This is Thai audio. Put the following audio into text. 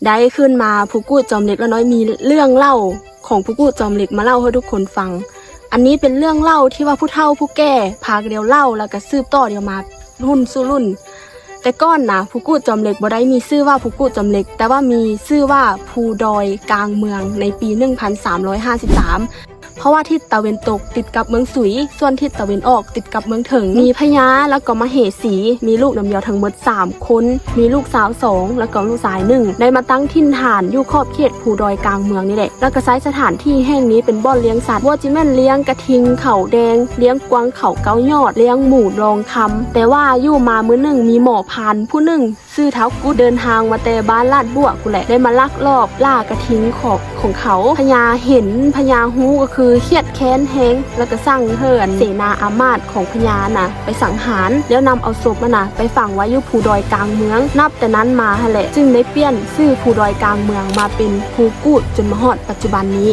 ได้ขึ้นมาผู้กู้จอมเหล็กแล้วน้อยมีเรื่องเล่าของผู้กู้จอมเหล็กมาเล่าให้ทุกคนฟังอันนี้เป็นเรื่องเล่าที่ว่าผู้เฒ่าผู้แก่พาเดียวเล่าแล้วก็สืบต่อเดียวมารุ่นสู่รุ่นแต่ก้อนนะผู้กู้จอมเหล็กบ่ได้มีชื่อว่าผู้กู้จอมเหล็กแต่ว่ามีชื่อว่าภูดอยกลางเมืองในปี 1353เพราะว่าทิศตะวันตกติดกับเมืองสุยส่วนทิศตะวันออกติดกับเมืองเถิงมีพญาแล้วก็มเหสีมีลูกนำเดียวทั้งหมด3คนมีลูกสาว2แล้วก็ลูกชาย1ได้มาตั้งถิ่นฐานอยู่ขอบเขตภูดอยกลางเมืองนี่แหละแล้วก็ใช้สถานที่แห่งนี้เป็นบ่อนเลี้ยงสัตว์ว่าจิแม่นเลี้ยงกระทิงเขาแดงเลี้ยงกวางเขาเก้ายอดเลี้ยงหมูรองคำแต่ว่าอยู่มามื้อหนึ่งมีหมอพานผู้หนึ่งชื่อเท้ากูเดินทางมาแต่บ้านลาดบัวกูแหละได้มาลักลอบล่ากระทิงของเขาพญาเห็นพญาฮู้ก็คือเครียดแค้นแฮงแล้วก็สั่งเหินเสนาอามาตย์ของพญาน่ะไปสังหารแล้วนำเอาศพมันน่ะไปฝังไว้อยู่ภูดอยกลางเมืองนับแต่นั้นมาแหละจึงได้เปลี่ยนชื่อภูดอยกลางเมืองมาเป็นภูกูดจนมาฮอดปัจจุบันนี้